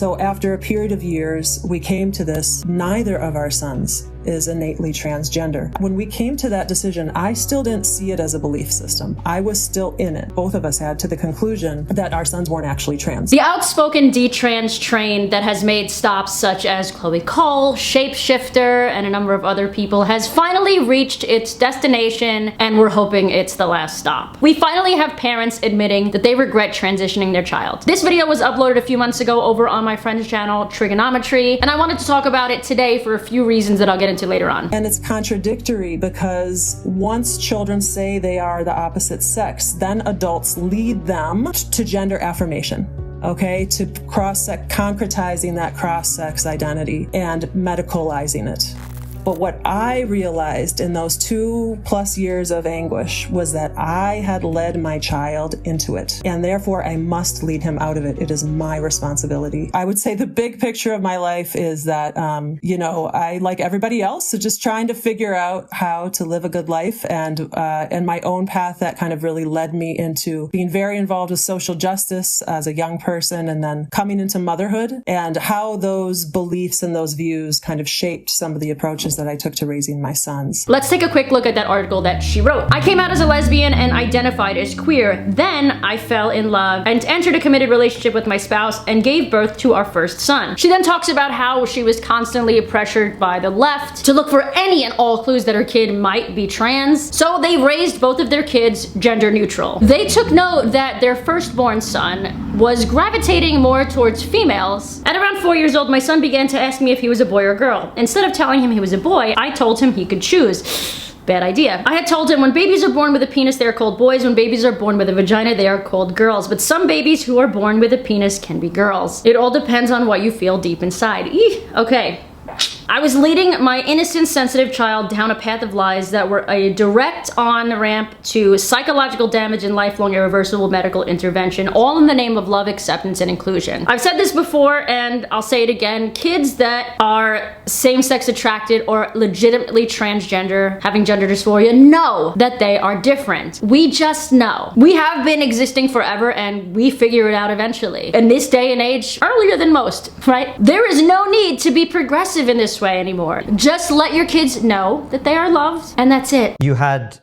So after a period of years, we came to this, neither of our sons is innately transgender. When we came to that decision, I still didn't see it as a belief system. I was still in it. Both of us had to the conclusion that our sons weren't actually trans. The outspoken detrans train that has made stops such as Chloe Cole, Shapeshifter, and a number of other people has finally reached its destination, and we're hoping it's the last stop. We finally have parents admitting that they regret transitioning their child. This video was uploaded a few months ago over on my friend's channel, Trigonometry, and I wanted to talk about it today for a few reasons that I'll get into later on. And it's contradictory because once children say they are the opposite sex, then adults lead them to gender affirmation. Okay, to concretizing that cross-sex identity and medicalizing it. But what I realized in those 2+ years of anguish was that I had led my child into it, and therefore I must lead him out of it. It is my responsibility. I would say the big picture of my life is that, I, like everybody else, is just trying to figure out how to live a good life, and my own path that kind of really led me into being very involved with social justice as a young person, and then coming into motherhood, and how those beliefs and those views kind of shaped some of the approaches that I took to raising my sons. Let's take a quick look at that article that she wrote. I came out as a lesbian and identified as queer. Then I fell in love and entered a committed relationship with my spouse and gave birth to our first son. She then talks about how she was constantly pressured by the left to look for any and all clues that her kid might be trans. So they raised both of their kids gender neutral. They took note that their firstborn son was gravitating more towards females. At around 4 years old, my son began to ask me if he was a boy or girl. Instead of telling him he was a boy, I told him he could choose. Bad idea. I had told him when babies are born with a penis, they are called boys. When babies are born with a vagina, they are called girls. But some babies who are born with a penis can be girls. It all depends on what you feel deep inside. Eeh, okay. I was leading my innocent, sensitive child down a path of lies that were a direct on-ramp to psychological damage and lifelong irreversible medical intervention, all in the name of love, acceptance, and inclusion. I've said this before, and I'll say it again. Kids that are same-sex attracted or legitimately transgender, having gender dysphoria, know that they are different. We just know. We have been existing forever, and we figure it out eventually. In this day and age, earlier than most, right? There is no need to be progressive in this way anymore. Just let your kids know that they are loved, and that's it. You had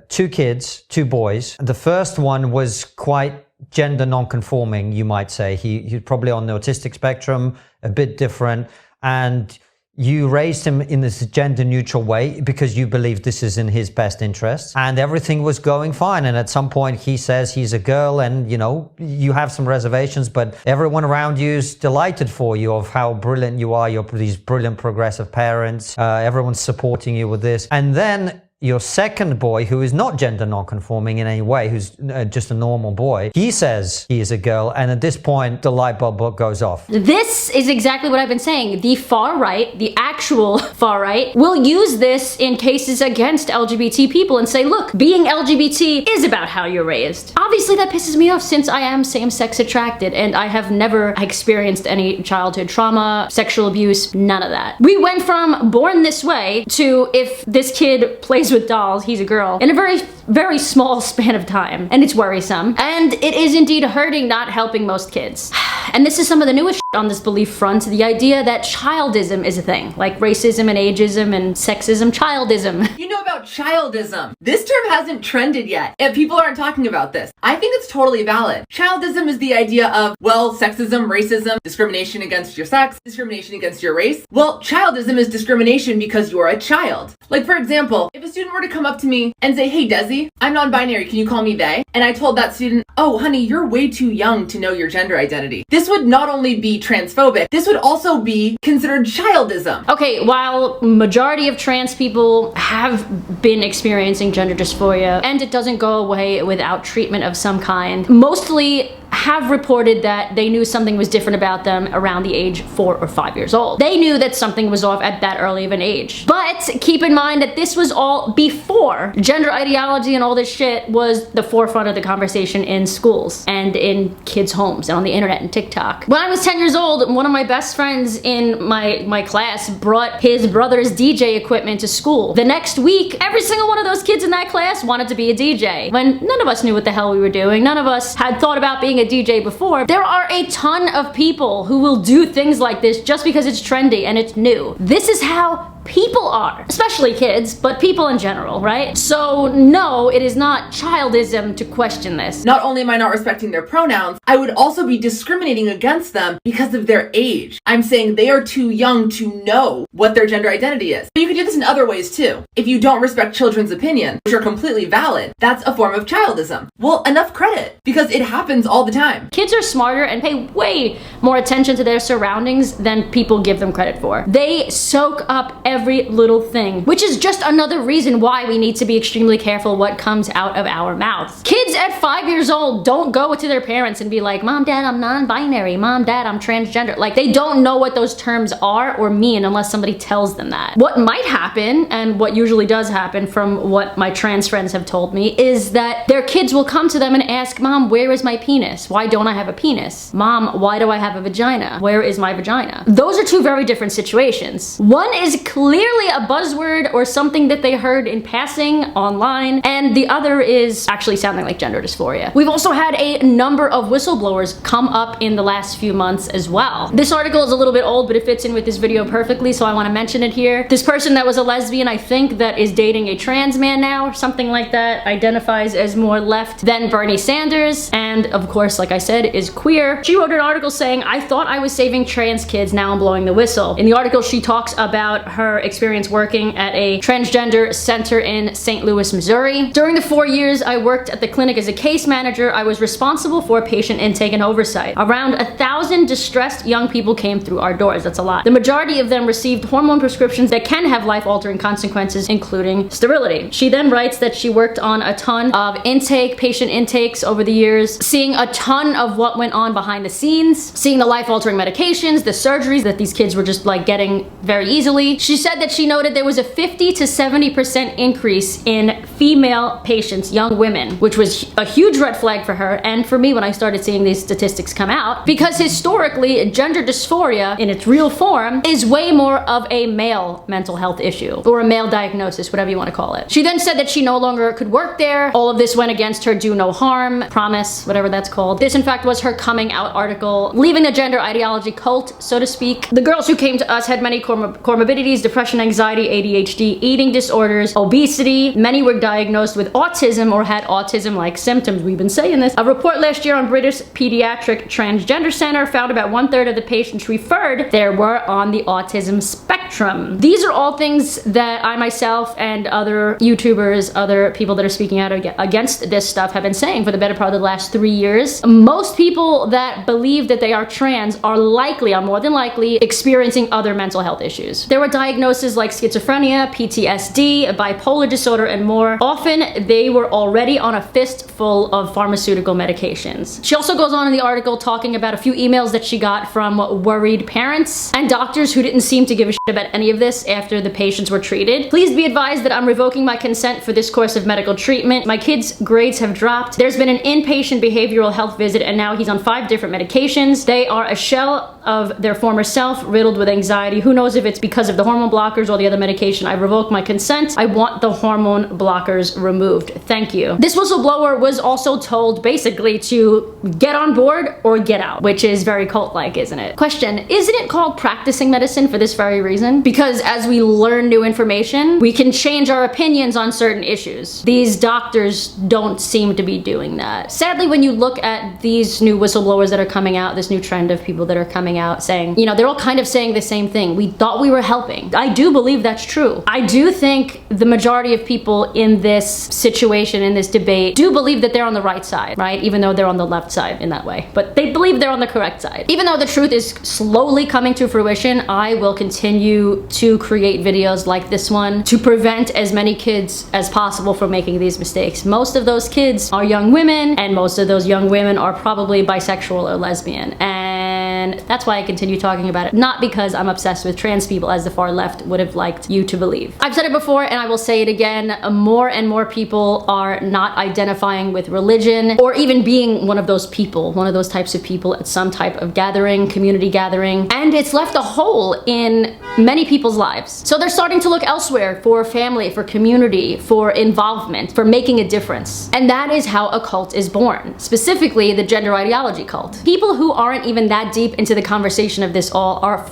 2 kids, 2 boys. The first one was quite gender non-conforming, you might say. He's probably on the autistic spectrum, a bit different, and you raised him in this gender neutral way because you believe this is in his best interest, and everything was going fine. And at some point he says he's a girl, and you have some reservations, but everyone around you is delighted for you of how brilliant you are. You're these brilliant progressive parents. Everyone's supporting you with this. And then your second boy, who is not gender non-conforming in any way, who's just a normal boy, he says he is a girl, and at this point the light bulb goes off. This is exactly what I've been saying. The far right, the actual far right, will use this in cases against LGBT people and say, look, being LGBT is about how you're raised. Obviously that pisses me off, since I am same-sex attracted and I have never experienced any childhood trauma, sexual abuse, none of that. We went from born this way to if this kid plays with dolls, he's a girl, in a very, very small span of time, and it's worrisome, and it is indeed hurting, not helping most kids. And this is some of the newest shit on this belief front, the idea that childism is a thing, like racism and ageism and sexism. Childism. You know about childism? This term hasn't trended yet, and people aren't talking about this. I think it's totally valid. Childism is the idea of, well, sexism, racism, discrimination against your sex, discrimination against your race. Well, childism is discrimination because you're a child. Like, for example, if a student were to come up to me and say, hey, Desi, I'm non-binary, can you call me they? And I told that student, oh, honey, you're way too young to know your gender identity. This would not only be transphobic, this would also be considered childism. Okay, while majority of trans people have been experiencing gender dysphoria, and it doesn't go away without treatment of some kind, mostly have reported that they knew something was different about them around the age 4 or 5 years old. They knew that something was off at that early of an age. But keep in mind that this was all before gender ideology and all this shit was the forefront of the conversation in schools and in kids' homes and on the internet and TikTok. When I was 10 years old, one of my best friends in my class brought his brother's DJ equipment to school. The next week, every single one of those kids in that class wanted to be a DJ, when none of us knew what the hell we were doing. None of us had thought about being being a DJ before, there are a ton of people who will do things like this just because it's trendy and it's new. This is how people are, especially kids, but people in general, right? So no, it is not childism to question this. Not only am I not respecting their pronouns, I would also be discriminating against them because of their age. I'm saying they are too young to know what their gender identity is. But you can do this in other ways too. If you don't respect children's opinion, which are completely valid, that's a form of childism. Well, enough credit, because it happens all the time. Kids are smarter and pay way more attention to their surroundings than people give them credit for. They soak up every little thing, which is just another reason why we need to be extremely careful what comes out of our mouths. Kids at 5 years old don't go to their parents and be like, Mom, Dad, I'm non-binary. Mom, Dad, I'm transgender. Like, they don't know what those terms are or mean unless somebody tells them that. What might happen, and what usually does happen from what my trans friends have told me, is that their kids will come to them and ask, Mom, where is my penis? Why don't I have a penis? Mom, why do I have a vagina? Where is my vagina? Those are two very different situations. One is clearly a buzzword or something that they heard in passing online, and the other is actually sounding like gender dysphoria. We've also had a number of whistleblowers come up in the last few months as well. This article is a little bit old, but it fits in with this video perfectly, so I want to mention it here. This person that was a lesbian, I think, that is dating a trans man now, or something like that, identifies as more left than Bernie Sanders, and of course, like I said, is queer. She wrote an article saying, I thought I was saving trans kids, now I'm blowing the whistle. In the article, she talks about her experience working at a transgender center in St. Louis, Missouri. During the 4 years I worked at the clinic as a case manager, I was responsible for patient intake and oversight. Around 1,000 distressed young people came through our doors. That's a lot. The majority of them received hormone prescriptions that can have life-altering consequences, including sterility. She then writes that she worked on a ton of patient intakes over the years, seeing a ton of what went on behind the scenes, seeing the life-altering medications, the surgeries that these kids were just like getting very easily. She said that she noted there was a 50 to 70% increase in female patients, young women, which was a huge red flag for her and for me when I started seeing these statistics come out, because historically, gender dysphoria in its real form is way more of a male mental health issue, or a male diagnosis, whatever you want to call it. She then said that she no longer could work there. All of this went against her do no harm promise, whatever that's called. This in fact was her coming out article, leaving the gender ideology cult, so to speak. The girls who came to us had many comorbidities, depression, anxiety, ADHD, eating disorders, obesity. Many were diagnosed with autism or had autism-like symptoms. We've been saying this. A report last year on British Pediatric Transgender Center found about 1/3 of the patients referred there were on the autism spectrum. These are all things that I myself and other YouTubers, other people that are speaking out against this stuff have been saying for the better part of the last 3 years. Most people that believe that they are trans are more than likely experiencing other mental health issues. There were diagnoses like schizophrenia, PTSD, bipolar disorder, and more. Often they were already on a fistful of pharmaceutical medications. She also goes on in the article talking about a few emails that she got from worried parents and doctors who didn't seem to give a shit about any of this after the patients were treated. Please be advised that I'm revoking my consent for this course of medical treatment. My kid's grades have dropped. There's been an inpatient behavioral health visit and now he's on 5 different medications. They are a shell of their former self, riddled with anxiety. Who knows if it's because of the hormone blockers or the other medication. I revoke my consent. I want the hormone blockers removed. Thank you. This whistleblower was also told basically to get on board or get out, which is very cult-like, isn't it? Question, isn't it called practicing medicine for this very reason? Because as we learn new information, we can change our opinions on certain issues. These doctors don't seem to be doing that. Sadly, when you look at these new whistleblowers that are coming out, this new trend of people that are coming out saying, you know, they're all kind of saying the same thing. We thought we were helping. I do believe that's true. I do think the majority of people in this situation, in this debate, do believe that they're on the right side, right? Even though they're on the left side in that way. But they believe they're on the correct side. Even though the truth is slowly coming to fruition, I will continue to create videos like this one to prevent as many kids as possible from making these mistakes. Most of those kids are young women, and most of those young women are probably bisexual or lesbian. And that's why I continue talking about it. Not because I'm obsessed with trans people as the far left would have liked you to believe. I've said it before and I will say it again, more and more people are not identifying with religion or even being one of those people, one of those types of people at some type of gathering, community gathering. And it's left a hole in many people's lives. So they're starting to look elsewhere for family, for community, for involvement, for making a difference. And that is how a cult is born, specifically the gender ideology cult. People who aren't even that deep into the conversation of this all are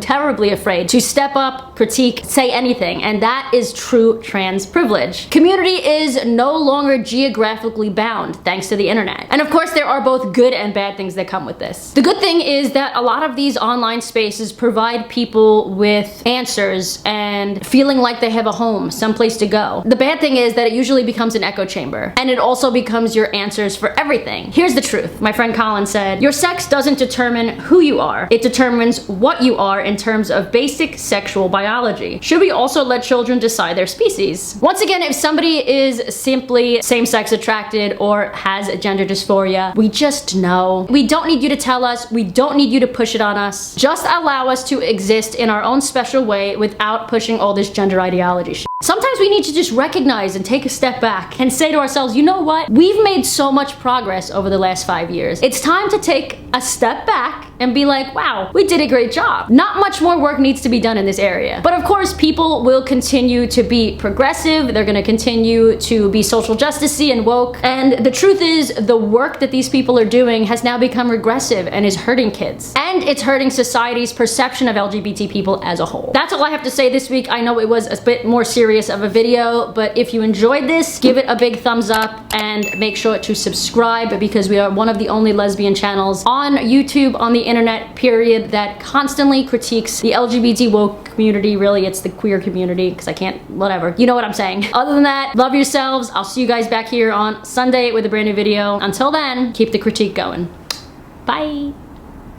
terribly afraid to step up, critique, say anything, and that is true trans privilege. Community is no longer geographically bound thanks to the internet. And of course, there are both good and bad things that come with this. The good thing is that a lot of these online spaces provide people with answers and feeling like they have a home, someplace to go. The bad thing is that it usually becomes an echo chamber, and it also becomes your answers for everything. Here's the truth. My friend Colin said, your sex doesn't determine who you are. It determines what you are in terms of basic sexual biology. Should we also let children decide their species? Once again, if somebody is simply same-sex attracted or has gender dysphoria, we just know. We don't need you to tell us. We don't need you to push it on us. Just allow us to exist in our own special way without pushing all this gender ideology shit. Sometimes we need to just recognize and take a step back and say to ourselves, you know what? We've made so much progress over the last 5 years. It's time to take a step back and be like, wow, we did a great job. Not much more work needs to be done in this area. But of course, people will continue to be progressive. They're gonna continue to be social justice-y and woke. And the truth is, the work that these people are doing has now become regressive and is hurting kids. And it's hurting society's perception of LGBT people as a whole. That's all I have to say this week. I know it was a bit more serious of a video, but if you enjoyed this, give it a big thumbs up and make sure to subscribe, because we are one of the only lesbian channels on YouTube, on the internet, period, that constantly critiques the LGBT woke community. Really, it's the queer community, because I can't, whatever. You know what I'm saying. Other than that, love yourselves. I'll see you guys back here on Sunday with a brand new video. Until then, keep the critique going. Bye.